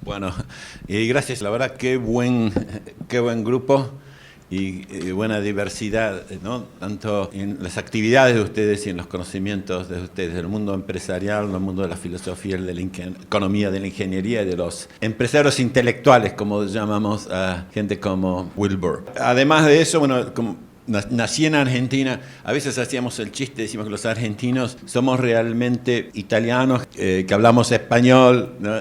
Bueno, y gracias, la verdad, qué buen grupo y buena diversidad, ¿no? Tanto en las actividades de ustedes y en los conocimientos de ustedes, del mundo empresarial, del mundo de la filosofía, de la economía, de la ingeniería y de los empresarios intelectuales, como llamamos a gente como Wilbur. Además de eso, bueno, nací en Argentina, a veces hacíamos el chiste, decimos que los argentinos somos realmente italianos, que hablamos español, ¿no?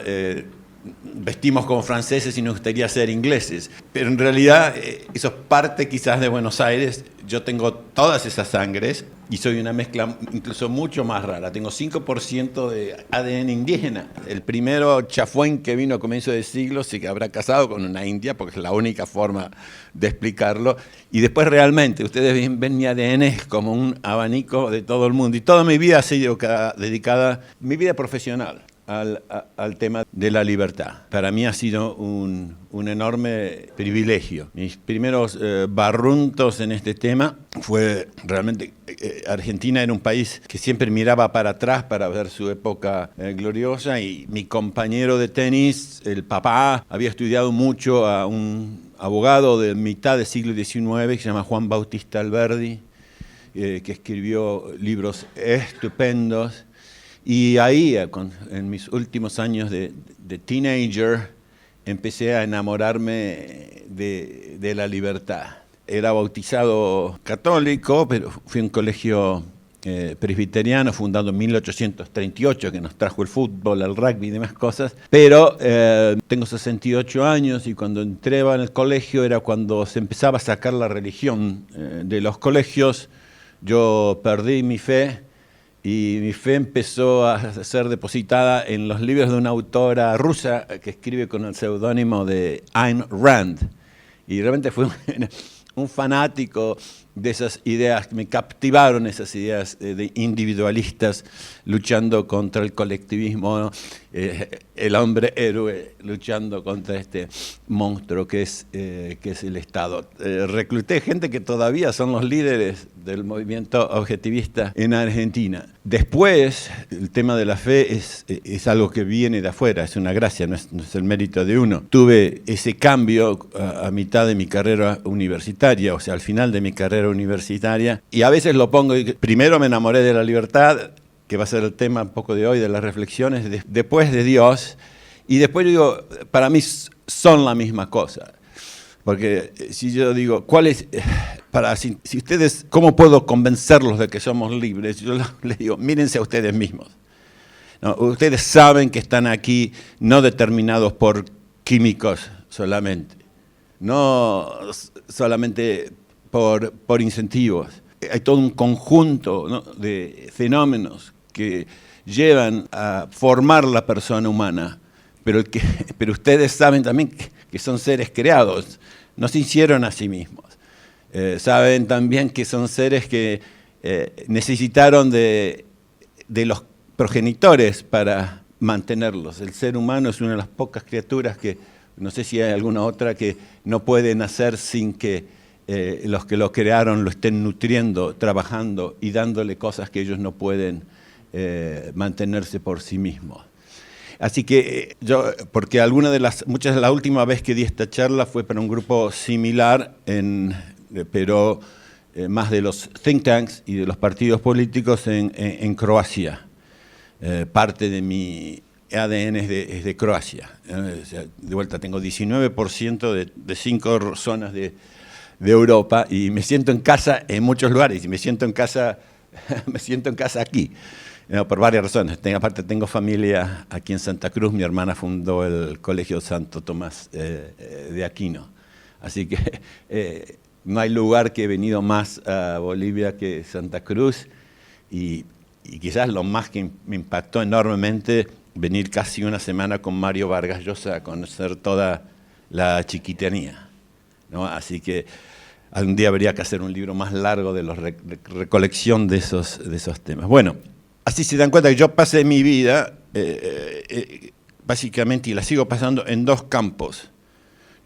Vestimos como franceses y nos gustaría ser ingleses, pero en realidad eso es parte quizás de Buenos Aires. Yo tengo todas esas sangres y soy una mezcla incluso mucho más rara. Tengo 5% de ADN indígena. El primero Chafuén que vino a comienzo de siglo se habrá casado con una india, porque es la única forma de explicarlo. Y después realmente, ustedes ven mi ADN es como un abanico de todo el mundo. Y toda mi vida ha sido dedicada, mi vida profesional, al tema de la libertad. Para mí ha sido un enorme privilegio. Mis primeros barruntos en este tema fue realmente, Argentina era un país que siempre miraba para atrás para ver su época gloriosa, y mi compañero de tenis, el papá, había estudiado mucho a un abogado de mitad del siglo XIX que se llama Juan Bautista Alberdi, que escribió libros estupendos. Y ahí, en mis últimos años de teenager, empecé a enamorarme de la libertad. Era bautizado católico, pero fui a un colegio presbiteriano fundado en 1838, que nos trajo el fútbol, el rugby y demás cosas. Pero tengo 68 años y cuando entré en el colegio era cuando se empezaba a sacar la religión de los colegios. Yo perdí mi fe. Y mi fe empezó a ser depositada en los libros de una autora rusa que escribe con el seudónimo de Ayn Rand. Y realmente fui un fanático de esas ideas, me captivaron esas ideas de individualistas luchando contra el colectivismo, el hombre héroe luchando contra este monstruo que es el Estado. Recluté gente que todavía son los líderes del movimiento objetivista en Argentina. Después, el tema de la fe es algo que viene de afuera, es una gracia, no es el mérito de uno. Tuve ese cambio a mitad de mi carrera universitaria, o sea, al final de mi carrera universitaria, y a veces lo pongo, primero me enamoré de la libertad, que va a ser el tema un poco de hoy, de las reflexiones, después de Dios, y después digo, para mí son la misma cosa. Porque si yo digo, ¿cuál es, si ustedes, cómo puedo convencerlos de que somos libres? Yo les digo, mírense a ustedes mismos. ¿No? Ustedes saben que están aquí no determinados por químicos solamente, no solamente por incentivos. Hay todo un conjunto, ¿no?, de fenómenos que llevan a formar la persona humana, pero ustedes saben también que son seres creados, no se hicieron a sí mismos. Saben también que son seres que necesitaron de los progenitores para mantenerlos. El ser humano es una de las pocas criaturas que, no sé si hay alguna otra, que no puede nacer sin que los que lo crearon lo estén nutriendo, trabajando y dándole cosas que ellos no pueden mantenerse por sí mismos. Así que porque muchas de la última vez que di esta charla fue para un grupo similar, pero más de los think tanks y de los partidos políticos en Croacia. Parte de mi ADN es de Croacia. O sea, de vuelta, tengo 19% de 5 zonas de Europa y me siento en casa en muchos lugares y me siento en casa aquí. Por varias razones. Aparte tengo familia aquí en Santa Cruz, mi hermana fundó el Colegio Santo Tomás de Aquino. Así que no hay lugar que he venido más a Bolivia que Santa Cruz y quizás lo más que me impactó enormemente, venir casi una semana con Mario Vargas Llosa a conocer toda la chiquitanía, ¿no? Así que algún día habría que hacer un libro más largo de la recolección de esos temas. Bueno, así se dan cuenta que yo pasé mi vida, básicamente, y la sigo pasando en 2 campos,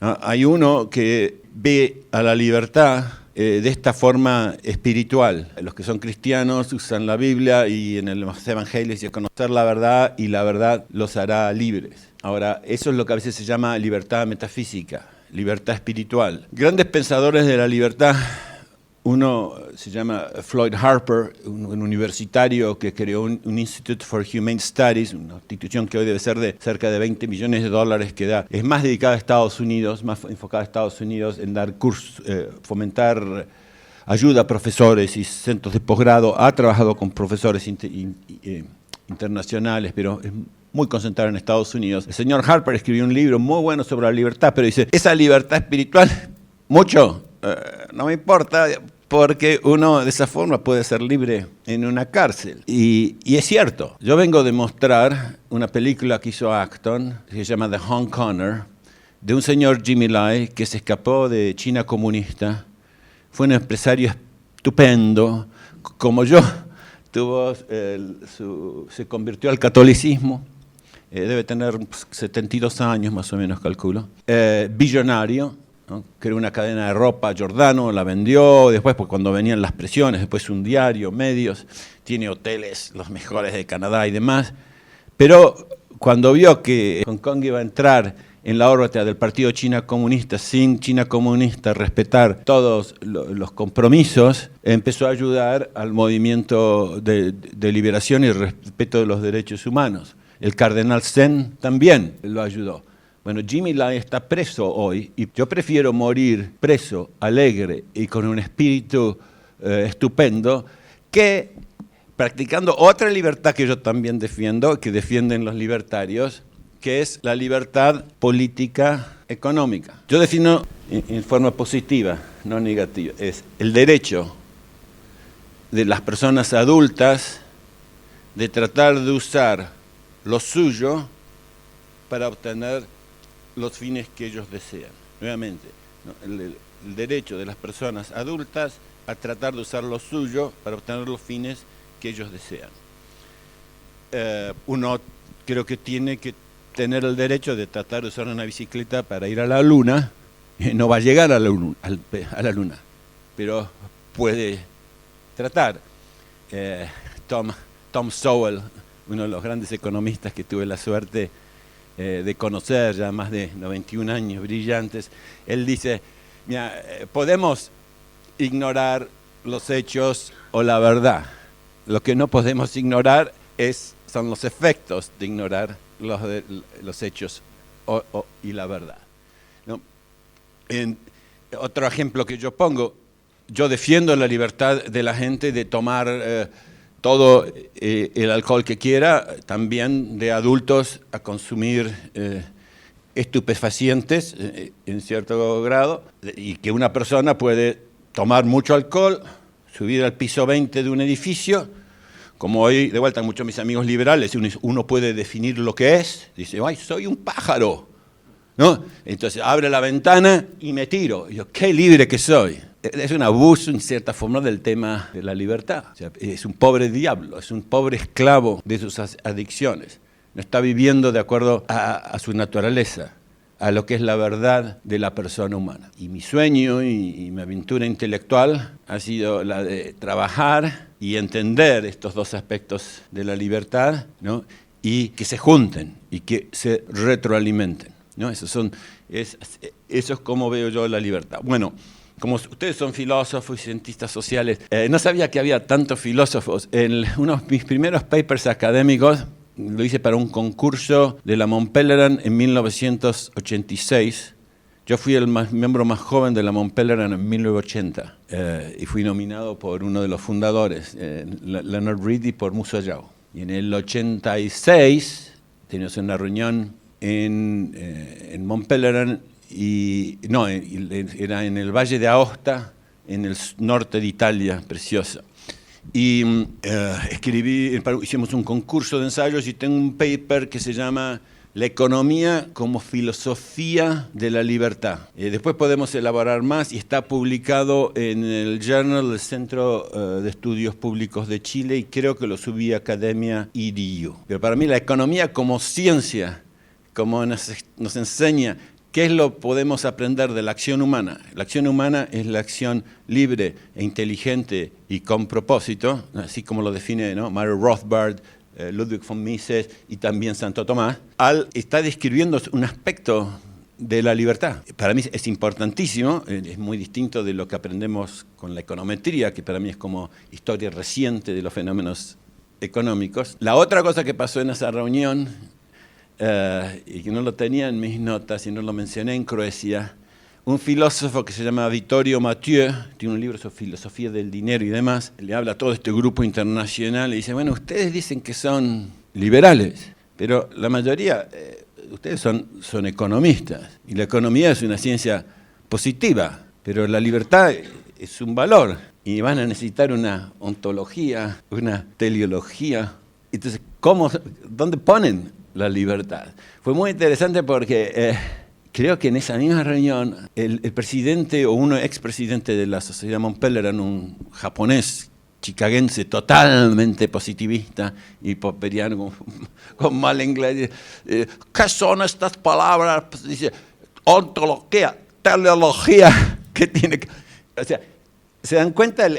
¿no? Hay uno que ve a la libertad de esta forma espiritual. Los que son cristianos usan la Biblia y en los evangelios dicen conocer la verdad y la verdad los hará libres. Ahora, eso es lo que a veces se llama libertad metafísica, libertad espiritual. Grandes pensadores de la libertad, uno se llama Floyd Harper, un universitario que creó un Institute for Humane Studies, una institución que hoy debe ser de cerca de $20 millones, que es más dedicada a Estados Unidos, más enfocada a Estados Unidos en dar cursos, fomentar ayuda a profesores y centros de posgrado. Ha trabajado con profesores internacionales, pero es muy concentrado en Estados Unidos. El señor Harper escribió un libro muy bueno sobre la libertad, pero dice, esa libertad espiritual, mucho, no me importa, porque uno de esa forma puede ser libre en una cárcel. Y es cierto. Yo vengo de mostrar una película que hizo Acton, que se llama The Hong Konger, de un señor Jimmy Lai que se escapó de China comunista. Fue un empresario estupendo, como yo. Se convirtió al catolicismo. Debe tener 72 años más o menos, calculo. Billonario. ¿No? Creó una cadena de ropa, Giordano, la vendió, después pues, cuando venían las presiones, después un diario, medios, tiene hoteles, los mejores de Canadá y demás, pero cuando vio que Hong Kong iba a entrar en la órbita del Partido China Comunista, sin China Comunista respetar todos los compromisos, empezó a ayudar al movimiento de liberación y respeto de los derechos humanos. El cardenal Zen también lo ayudó. Bueno, Jimmy Lai está preso hoy y yo prefiero morir preso, alegre y con un espíritu estupendo que practicando otra libertad que yo también defiendo, que defienden los libertarios, que es la libertad política económica. Yo defino en forma positiva, no negativa, es el derecho de las personas adultas de tratar de usar lo suyo para obtener los fines que ellos desean. Nuevamente, ¿no? El derecho de las personas adultas a tratar de usar lo suyo para obtener los fines que ellos desean. Uno creo que tiene que tener el derecho de tratar de usar una bicicleta para ir a la luna. No va a llegar a la luna, pero puede tratar. Tom Sowell, uno de los grandes economistas que tuve la suerte de conocer, ya más de 91 años brillantes, él dice, mira, podemos ignorar los hechos o la verdad. Lo que no podemos ignorar son los efectos de ignorar los hechos y la verdad. ¿No? Otro ejemplo que yo pongo, yo defiendo la libertad de la gente de tomar todo el alcohol que quiera, también de adultos a consumir estupefacientes en cierto grado, y que una persona puede tomar mucho alcohol, subir al piso 20 de un edificio, como hoy, de vuelta, muchos de mis amigos liberales, uno puede definir lo que es, dice, ¡ay, soy un pájaro! ¿No? Entonces abre la ventana y me tiro. Y yo, ¡qué libre que soy! Es un abuso, en cierta forma, del tema de la libertad. O sea, es un pobre diablo, es un pobre esclavo de sus adicciones. No está viviendo de acuerdo a su naturaleza, a lo que es la verdad de la persona humana. Y mi sueño y mi aventura intelectual ha sido la de trabajar y entender estos dos aspectos de la libertad, ¿no? Y que se junten y que se retroalimenten, ¿no? Eso es como veo yo la libertad. Bueno, como ustedes son filósofos y cientistas sociales, no sabía que había tantos filósofos. En uno de mis primeros papers académicos lo hice para un concurso de la Mont Pelerin en 1986. Yo fui el miembro más joven de la Mont Pelerin en 1980 y fui nominado por uno de los fundadores, Leonard Reed, y por Musa Yao. Y en el 86 teníamos una reunión en Mont Pelerin, era en el Valle de Aosta, en el norte de Italia, precioso. Y hicimos un concurso de ensayos y tengo un paper que se llama La economía como filosofía de la libertad. Después podemos elaborar más y está publicado en el Journal del Centro de Estudios Públicos de Chile y creo que lo subí a Academia EDU. Pero para mí la economía como ciencia, como nos enseña ¿qué es lo que podemos aprender de la acción humana? La acción humana es la acción libre e inteligente y con propósito, así como lo define, ¿no? Murray Rothbard, Ludwig von Mises y también Santo Tomás, está describiendo un aspecto de la libertad. Para mí es importantísimo, es muy distinto de lo que aprendemos con la econometría, que para mí es como historia reciente de los fenómenos económicos. La otra cosa que pasó en esa reunión, y que no lo tenía en mis notas y no lo mencioné en Croacia, un filósofo que se llama Vittorio Mathieu, tiene un libro sobre filosofía del dinero y demás, le habla a todo este grupo internacional y dice, bueno, ustedes dicen que son liberales, pero la mayoría, ustedes son economistas, y la economía es una ciencia positiva, pero la libertad es un valor, y van a necesitar una ontología, una teleología. Entonces, ¿dónde ponen la libertad? Fue muy interesante porque creo que en esa misma reunión el presidente o un expresidente de la Sociedad Montpellier era un japonés chicagense totalmente positivista y popperiano con mal inglés. ¿Qué son estas palabras? Dice, ontología, teleología, ¿qué tiene que...? O sea, ¿se dan cuenta la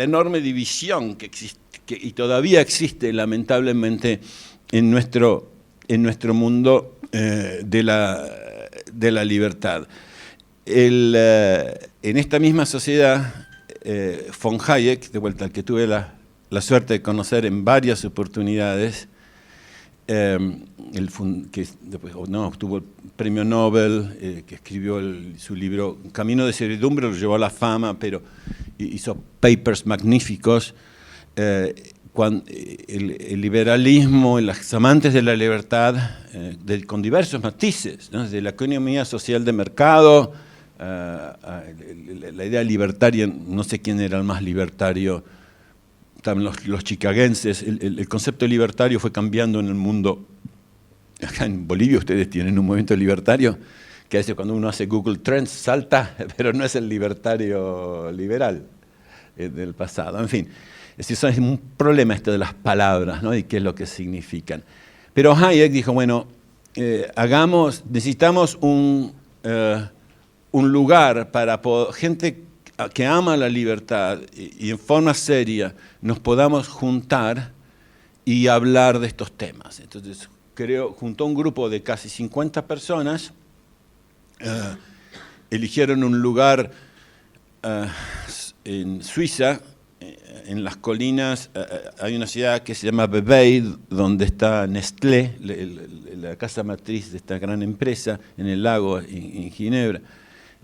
enorme división que existe, y todavía existe lamentablemente en nuestro mundo de la libertad? En esta misma sociedad, von Hayek, de vuelta al que tuve la suerte de conocer en varias oportunidades, que después obtuvo el premio Nobel, que escribió su libro Camino de Servidumbre, lo llevó a la fama, pero hizo papers magníficos. El liberalismo y los amantes de la libertad, con diversos matices, ¿no? Desde la economía social de mercado, la idea libertaria, no sé quién era el más libertario, también los chicagenses. El concepto libertario fue cambiando en el mundo. Acá en Bolivia ustedes tienen un movimiento libertario que a veces cuando uno hace Google Trends salta, pero no es el libertario liberal del pasado. En fin, eso es un problema esto de las palabras, ¿no? Y qué es lo que significan. Pero Hayek dijo, bueno, necesitamos un lugar para gente que ama la libertad y en forma seria nos podamos juntar y hablar de estos temas. Entonces, juntó un grupo de casi 50 personas, eligieron un lugar en Suiza, en las colinas. Hay una ciudad que se llama Vevey, donde está Nestlé, la casa matriz de esta gran empresa, en el lago, en Ginebra.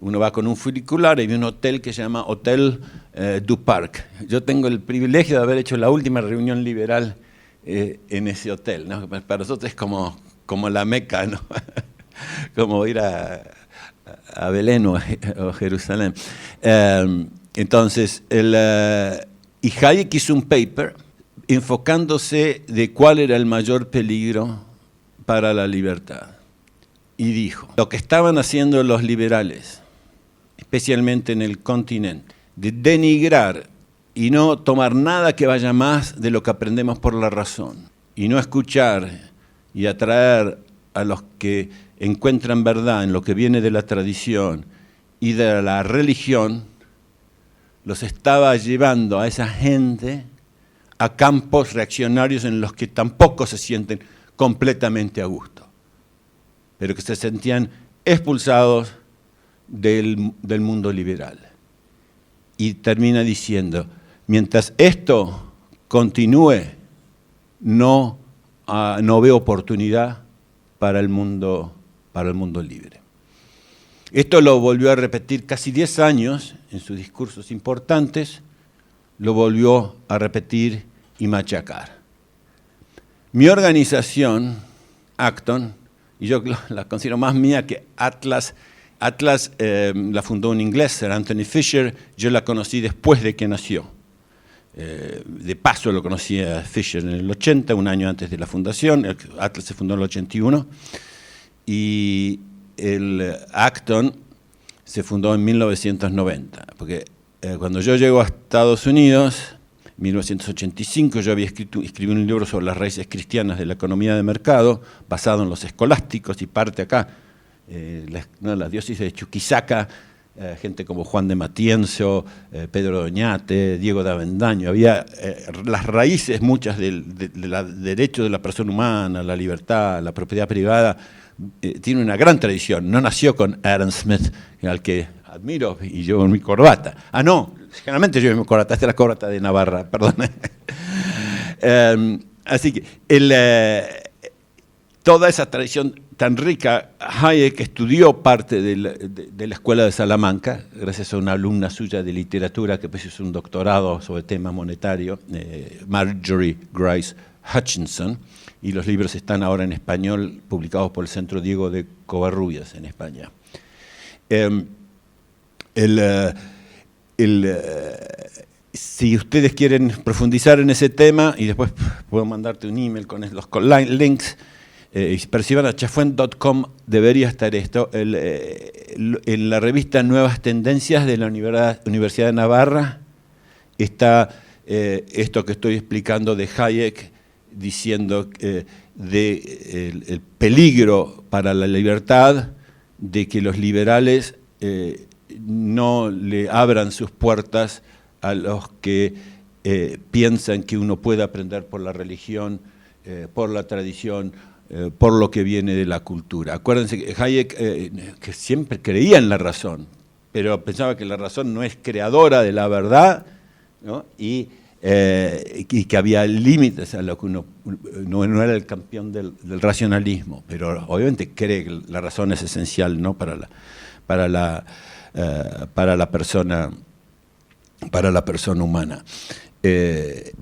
Uno va con un funicular y hay un hotel que se llama Hotel du Parc. Yo tengo el privilegio de haber hecho la última reunión liberal en ese hotel, ¿no? Para nosotros es como la Meca, ¿no? Como ir a Belén o Jerusalén. Entonces, y Hayek hizo un paper enfocándose de cuál era el mayor peligro para la libertad. Y dijo, lo que estaban haciendo los liberales, especialmente en el continente, de denigrar y no tomar nada que vaya más de lo que aprendemos por la razón, y no escuchar y atraer a los que encuentran verdad en lo que viene de la tradición y de la religión, los estaba llevando a esa gente a campos reaccionarios en los que tampoco se sienten completamente a gusto, pero que se sentían expulsados del mundo liberal. Y termina diciendo, mientras esto continúe, no veo oportunidad para el mundo libre. Esto lo volvió a repetir casi 10 años en sus discursos importantes, lo volvió a repetir y machacar. Mi organización, Acton, y yo la considero más mía que Atlas. Atlas la fundó un inglés, Sir Anthony Fisher. Yo la conocí después de que nació. De paso lo conocí a Fisher en el 80, un año antes de la fundación. Atlas se fundó en el 81. Y el Acton se fundó en 1990. Porque cuando yo llego a Estados Unidos, en 1985, yo había escribí un libro sobre las raíces cristianas de la economía de mercado, basado en los escolásticos y parte acá. La diócesis de Chuquisaca gente como Juan de Matienzo, Pedro Doñate, Diego de Avendaño. Había las raíces muchas del derecho de la persona humana, la libertad, la propiedad privada, tiene una gran tradición. No nació con Adam Smith, al que admiro, y llevo mi corbata. Ah, no, generalmente llevo mi corbata, esta es la corbata de Navarra, perdón. Así que toda esa tradición tan rica, Hayek estudió parte de la escuela de Salamanca, gracias a una alumna suya de literatura que pues hizo un doctorado sobre tema monetario, Marjorie Grice Hutchinson, y los libros están ahora en español, publicados por el Centro Diego de Covarrubias en España. Si ustedes quieren profundizar en ese tema, y después puedo mandarte un email con los links, pero si van a chafuén.com debería estar esto. En la revista Nuevas Tendencias de la Universidad de Navarra está esto que estoy explicando de Hayek, diciendo el peligro para la libertad de que los liberales no le abran sus puertas a los que piensan que uno puede aprender por la religión, por la tradición, por lo que viene de la cultura. Acuérdense que Hayek, que siempre creía en la razón, pero pensaba que la razón no es creadora de la verdad, ¿no? Y que había límites a lo que uno no era el campeón del racionalismo, pero obviamente cree que la razón es esencial, ¿no? para la persona humana. El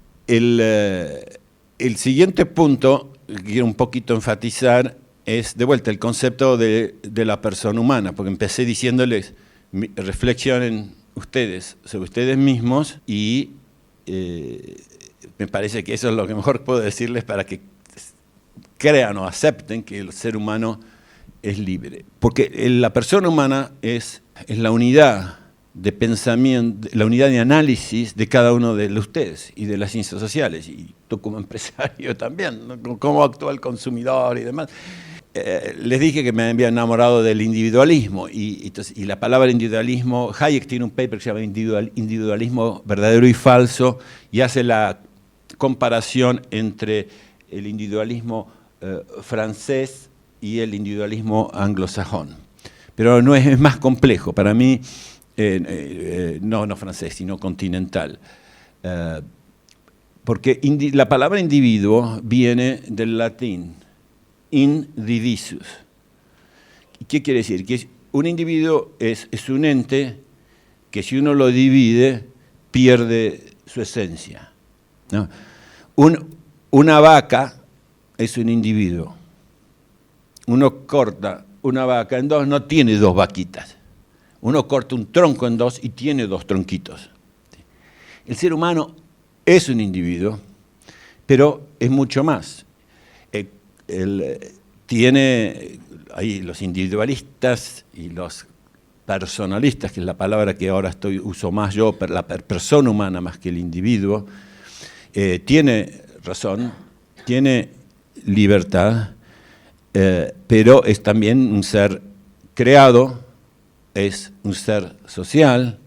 siguiente punto que quiero un poquito enfatizar es, de vuelta, el concepto de la persona humana, porque empecé diciéndoles, reflexionen ustedes sobre ustedes mismos, y me parece que eso es lo que mejor puedo decirles para que crean o acepten que el ser humano es libre. Porque la persona humana es la unidad de pensamiento, la unidad de análisis de cada uno de ustedes y de las ciencias sociales, y tú como empresario también, ¿no? Cómo actúa el consumidor y demás. Les dije que me había enamorado del individualismo, y la palabra individualismo, Hayek tiene un paper que se llama Individualismo verdadero y falso, y hace la comparación entre el individualismo francés y el individualismo anglosajón. Pero no es más complejo, para mí, no francés, sino continental. Porque la palabra individuo viene del latín, indivisus. ¿Qué quiere decir? Que un individuo es un ente que si uno lo divide, pierde su esencia, ¿no? Una vaca es un individuo. Uno corta una vaca en dos, no tiene dos vaquitas. Uno corta un tronco en dos y tiene dos tronquitos. El ser humano es un individuo, pero es mucho más. Tiene ahí los individualistas y los personalistas, que es la palabra que ahora uso más yo, la persona humana más que el individuo, tiene razón, tiene libertad, pero es también un ser creado, es un ser social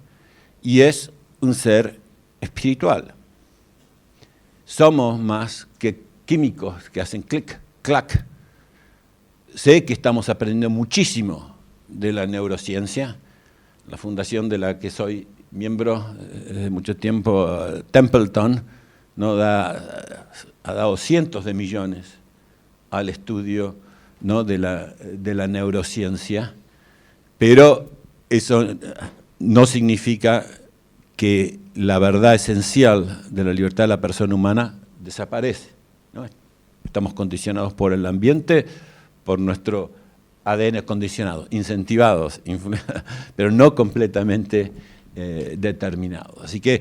y es un ser espiritual. Somos más que químicos que hacen clic, clac. Sé que estamos aprendiendo muchísimo de la neurociencia. La fundación de la que soy miembro desde mucho tiempo, Templeton, ¿no? ha dado cientos de millones al estudio, ¿no? de la neurociencia, pero eso no significa que la verdad esencial de la libertad de la persona humana desaparece, ¿no? Estamos condicionados por el ambiente, por nuestro ADN condicionado, incentivados, pero no completamente determinados. Así que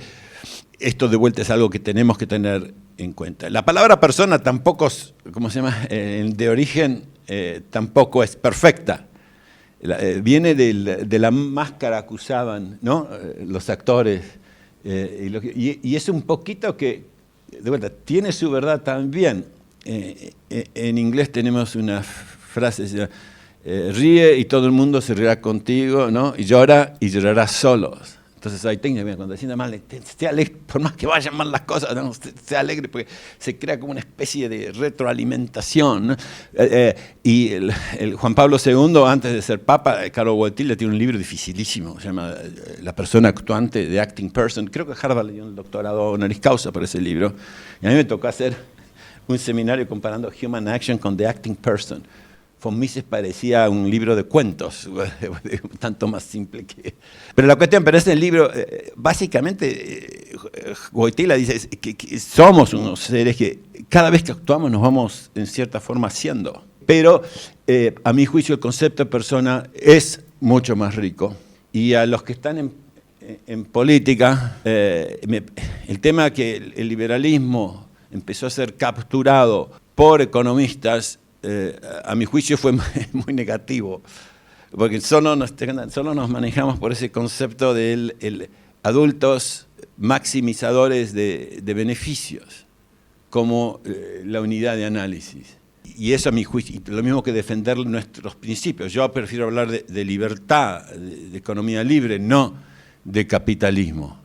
esto de vuelta es algo que tenemos que tener en cuenta. La palabra persona tampoco, ¿cómo se llama? De origen tampoco es perfecta. Viene de la máscara que usaban, ¿no? Los actores. Y es un poquito que, de vuelta, tiene su verdad también. En inglés tenemos una frase, ríe y todo el mundo se reirá contigo, ¿no? Y llora y llorarás solos. Entonces hay técnicas, cuando deciden mal, esté alegre, por más que vayan mal las cosas, ¿no? Esté alegre, porque se crea como una especie de retroalimentación, ¿no? Y el Juan Pablo II, antes de ser Papa, Carlo Wojtyla tiene un libro dificilísimo, se llama La persona actuante, The Acting Person. Creo que Harvard le dio un doctorado honoris causa por ese libro. Y a mí me tocó hacer un seminario comparando Human Action con The Acting Person. Von Mises parecía un libro de cuentos, tanto más simple que... Pero la cuestión, pero ese libro, básicamente, Wojtyla dice que somos unos seres que cada vez que actuamos nos vamos, en cierta forma, haciendo. Pero, a mi juicio, el concepto de persona es mucho más rico. Y a los que están en política, el tema que el liberalismo empezó a ser capturado por economistas, a mi juicio fue muy negativo, porque solo nos manejamos por ese concepto de adultos maximizadores de beneficios, como la unidad de análisis. Y eso a mi juicio, lo mismo que defender nuestros principios. Yo prefiero hablar de libertad, de economía libre, no de capitalismo.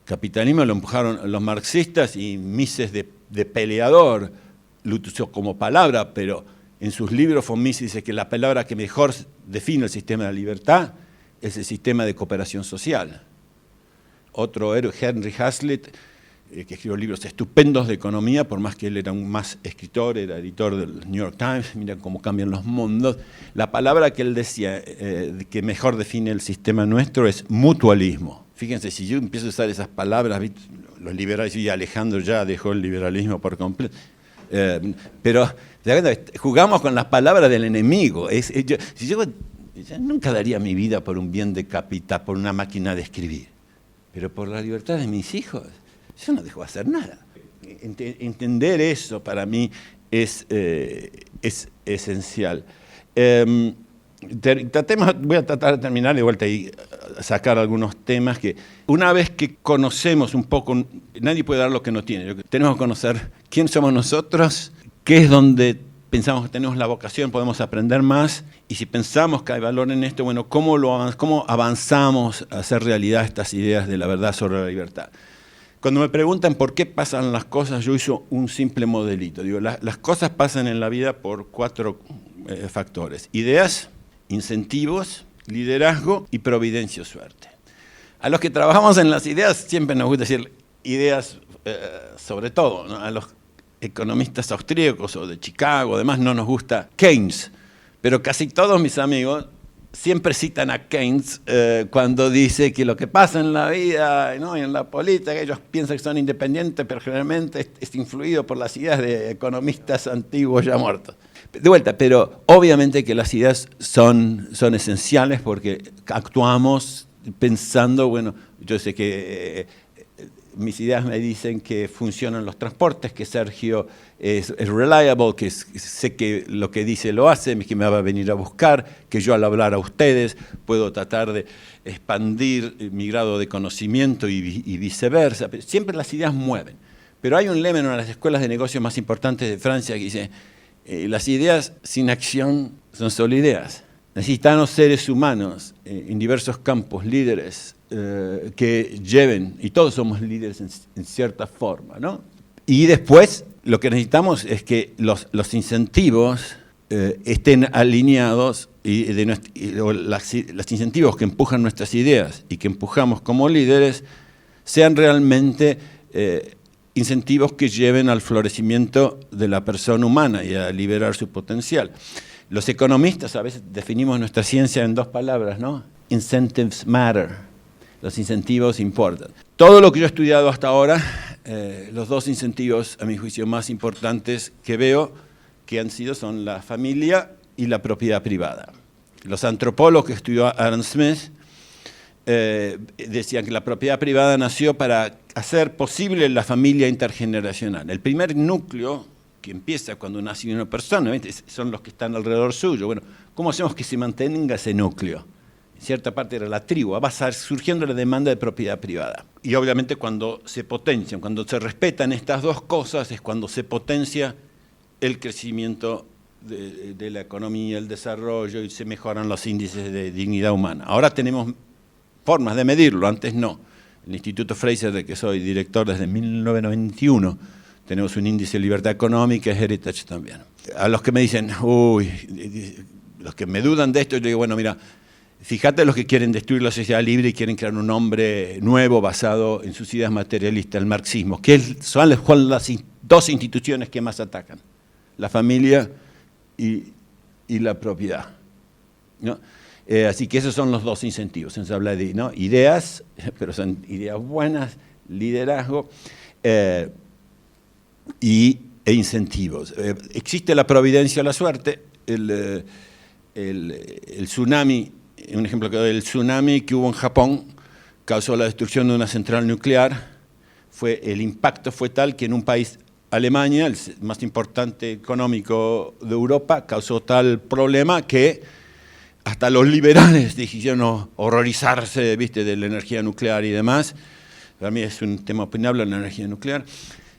Capitalismo lo empujaron los marxistas y Mises de peleador, lo usó como palabra, pero en sus libros von Mises dice que la palabra que mejor define el sistema de la libertad es el sistema de cooperación social. Otro héroe, Henry Hazlitt, que escribió libros estupendos de economía, por más que él era un más escritor, era editor del New York Times, miren cómo cambian los mundos. La palabra que él decía que mejor define el sistema nuestro es mutualismo. Fíjense, si yo empiezo a usar esas palabras, los liberales, y Alejandro ya dejó el liberalismo por completo, pero jugamos con las palabras del enemigo. Yo nunca daría mi vida por un bien de capital, por una máquina de escribir, pero por la libertad de mis hijos, yo no dejo de hacer nada. Entender eso para mí es esencial. Voy a tratar de terminar de vuelta y sacar algunos temas que una vez que conocemos un poco, nadie puede dar lo que no tiene. Tenemos que conocer quién somos nosotros, qué es donde pensamos que tenemos la vocación, podemos aprender más, y si pensamos que hay valor en esto, bueno, ¿cómo avanzamos a hacer realidad estas ideas de la verdad sobre la libertad? Cuando me preguntan por qué pasan las cosas, yo uso un simple modelito. Digo, las cosas pasan en la vida por 4 factores: ideas, incentivos, liderazgo y providencia o suerte. A los que trabajamos en las ideas siempre nos gusta decir ideas sobre todo, ¿no? A los economistas austríacos o de Chicago, además no nos gusta Keynes, pero casi todos mis amigos siempre citan a Keynes cuando dice que lo que pasa en la vida, ¿no? y en la política, ellos piensan que son independientes, pero generalmente es influido por las ideas de economistas antiguos ya muertos. De vuelta, pero obviamente que las ideas son esenciales porque actuamos pensando, bueno, yo sé que mis ideas me dicen que funcionan los transportes, que Sergio es reliable, que sé que lo que dice lo hace, que me va a venir a buscar, que yo al hablar a ustedes puedo tratar de expandir mi grado de conocimiento y viceversa. Siempre las ideas mueven. Pero hay un lema en una de las escuelas de negocios más importantes de Francia que dice: las ideas sin acción son solo ideas. Necesitamos seres humanos en diversos campos, líderes que lleven, y todos somos líderes en cierta forma, ¿no? Y después lo que necesitamos es que los incentivos estén alineados los incentivos que empujan nuestras ideas y que empujamos como líderes sean realmente incentivos que lleven al florecimiento de la persona humana y a liberar su potencial. Los economistas a veces definimos nuestra ciencia en 2 palabras, ¿no? Incentives matter. Los incentivos importan. Todo lo que yo he estudiado hasta ahora, los 2 incentivos, a mi juicio, más importantes que veo que han sido son la familia y la propiedad privada. Los antropólogos que estudió Adam Smith decían que la propiedad privada nació para hacer posible la familia intergeneracional. El primer núcleo que empieza cuando nace una persona, ¿ves? Son los que están alrededor suyo. Bueno, ¿cómo hacemos que se mantenga ese núcleo? En cierta parte era la tribu, va a estar surgiendo la demanda de propiedad privada. Y obviamente cuando se potencian, cuando se respetan estas 2 cosas, es cuando se potencia el crecimiento de la economía, el desarrollo, y se mejoran los índices de dignidad humana. Ahora tenemos formas de medirlo, antes no. El Instituto Fraser, de que soy director desde 1991, tenemos un índice de libertad económica, Heritage también. A los que me dicen, uy, los que me dudan de esto, yo digo, bueno, mira, fíjate los que quieren destruir la sociedad libre y quieren crear un hombre nuevo basado en sus ideas materialistas, el marxismo, que son las dos instituciones que más atacan, la familia y la propiedad, ¿no? Así que esos son los dos incentivos. Se habla de, ¿no?, ideas, pero son ideas buenas, liderazgo e incentivos. Existe la providencia o la suerte. El tsunami, un ejemplo que doy, el tsunami que hubo en Japón causó la destrucción de una central nuclear. El impacto fue tal que en un país, Alemania, el más importante económico de Europa, causó tal problema que hasta los liberales dijeron horrorizarse, ¿viste?, de la energía nuclear y demás. Para mí es un tema opinable la energía nuclear.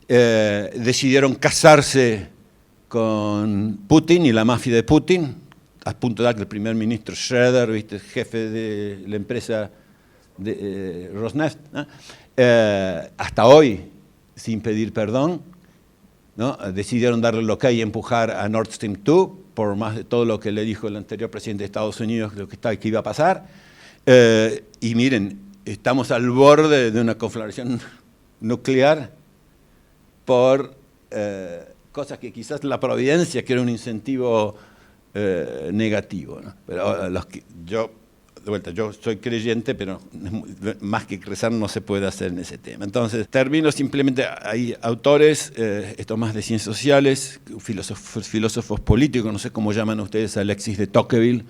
Decidieron casarse con Putin y la mafia de Putin, a punto de que el primer ministro Schröder, ¿viste?, jefe de la empresa de Rosneft, ¿no?, hasta hoy, sin pedir perdón, ¿no?, decidieron darle el ok y empujar a Nord Stream 2, por más de todo lo que le dijo el anterior presidente de Estados Unidos, lo que iba a pasar. Y miren, estamos al borde de una conflagración nuclear por cosas que quizás la providencia, que era un incentivo negativo, ¿no? Pero yo soy creyente, pero más que rezar no se puede hacer en ese tema. Entonces, termino simplemente, hay autores, esto más de ciencias sociales, filósofos políticos, no sé cómo llaman ustedes a Alexis de Tocqueville.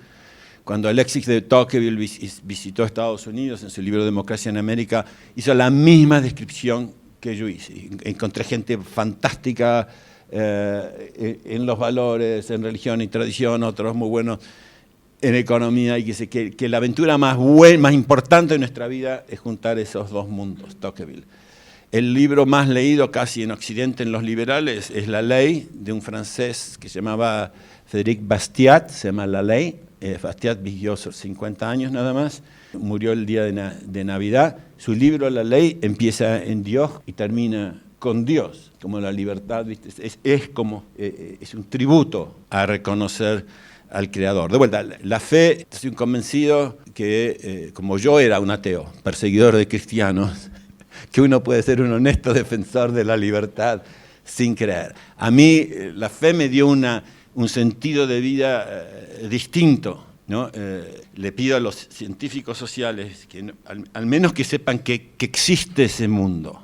Cuando Alexis de Tocqueville visitó Estados Unidos, en su libro Democracia en América, hizo la misma descripción que yo hice. Encontré gente fantástica en los valores, en religión y tradición, otros muy buenos en economía, y dice que la aventura más importante de nuestra vida es juntar esos dos mundos, Tocqueville. El libro más leído casi en Occidente en los liberales es La Ley, de un francés que se llamaba Frédéric Bastiat, se llama La Ley. Bastiat vivió 50 años nada más, murió el día de Navidad. Su libro La Ley empieza en Dios y termina con Dios, como la libertad, ¿viste? Es un tributo a reconocer al Creador. De vuelta, la fe, estoy convencido que, como yo era un ateo, perseguidor de cristianos, que uno puede ser un honesto defensor de la libertad sin creer. A mí la fe me dio un sentido de vida distinto, ¿no? Le pido a los científicos sociales que al menos que sepan que existe ese mundo,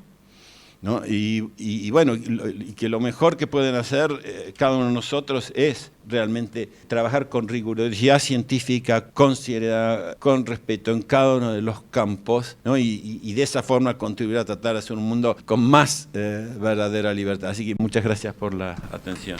¿no? Y bueno, y que lo mejor que pueden hacer cada uno de nosotros es realmente trabajar con rigurosidad científica, con seriedad, con respeto en cada uno de los campos, ¿no? Y de esa forma contribuir a tratar de hacer un mundo con más verdadera libertad. Así que muchas gracias por la atención.